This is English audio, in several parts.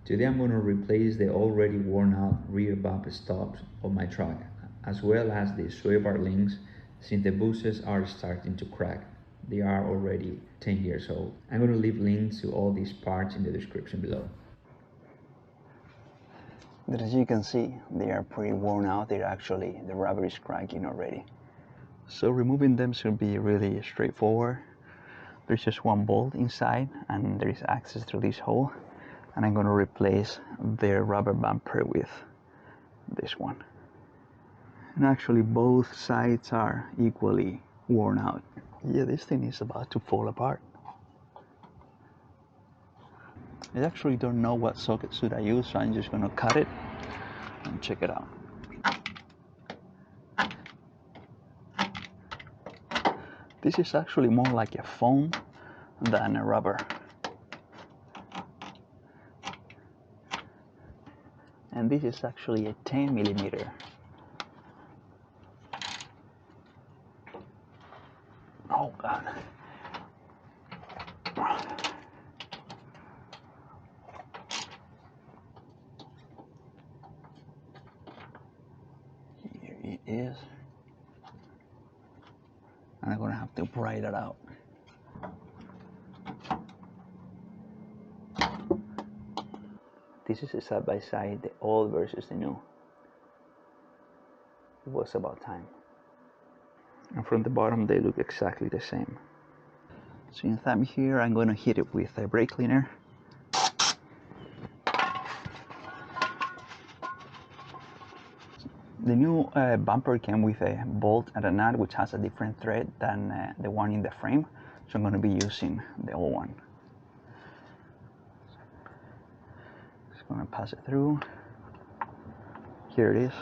Today I'm going to replace the already worn out rear bumper stops of my truck, as well as the sway bar links, since the buses are starting to crack. They are already 10 years old. I'm going to leave links to all these parts in the description below. But as you can see, they are pretty worn out. The rubber is cracking already. So removing them should be really straightforward. There's just one bolt inside and there is access through this hole. And I'm going to replace the rubber bumper with this one. And actually both sides are equally worn out. Yeah, this thing is about to fall apart. I actually don't know what socket should I use, so I'm just going to cut it and check it out. This is actually more like a foam than a rubber. And this is actually a 10 millimeter. Oh God. Here it is. And I'm gonna have to pry that out. This is a side by side, the old versus the new. It was about time. And from the bottom they look exactly the same. Since I'm here, I'm gonna hit it with a brake cleaner. The new bumper came with a bolt and a nut, which has a different thread than the one in the frame. So I'm going to be using the old one. Just going to pass it through. Here it is.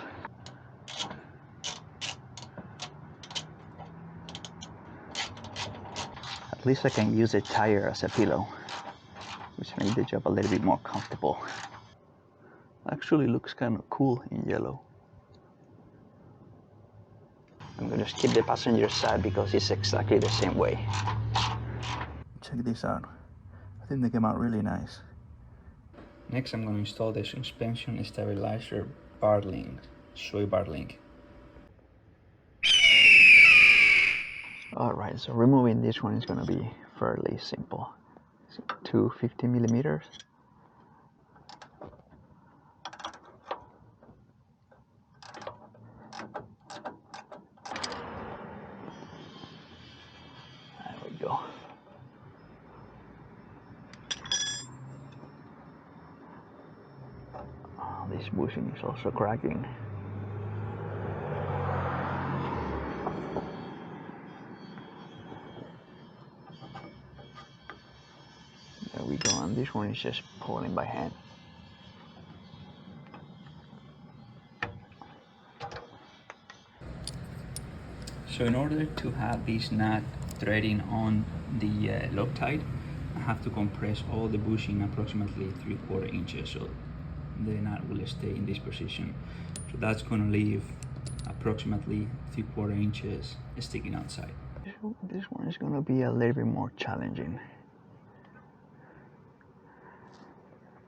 At least I can use a tire as a pillow, which makes the job a little bit more comfortable. Actually looks kind of cool in yellow. I'm going to skip the passenger side because it's exactly the same way. Check this out. I think they came out really nice. Next I'm going to install the suspension stabilizer bar link, sway bar link. Alright, so removing this one is going to be fairly simple. Two 50 millimeters. There we go. Oh, this bushing is also cracking. There we go, and this one is just pulling by hand. So in order to have this nut threading on the Loctite, I have to compress all the bushing approximately 3/4 inches, so the nut will stay in this position. So that's going to leave approximately 3/4 inches sticking outside. This one is going to be a little bit more challenging.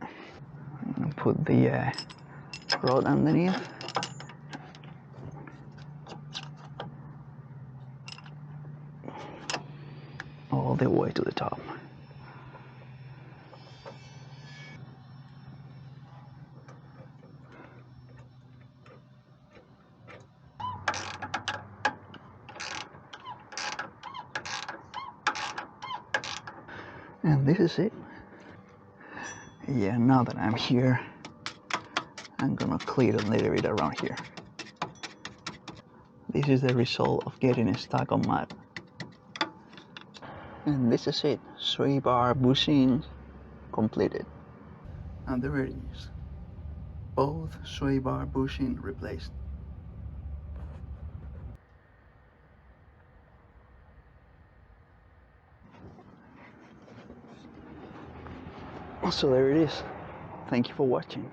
I'm going to put the rod underneath. All the way to the top. And this is it. Yeah, now that I'm here, I'm gonna clear a little bit around here. This is the result of getting stuck on mud. And this is it. Sway bar bushing completed. And there it is. Both sway bar bushing replaced. So there it is. Thank you for watching.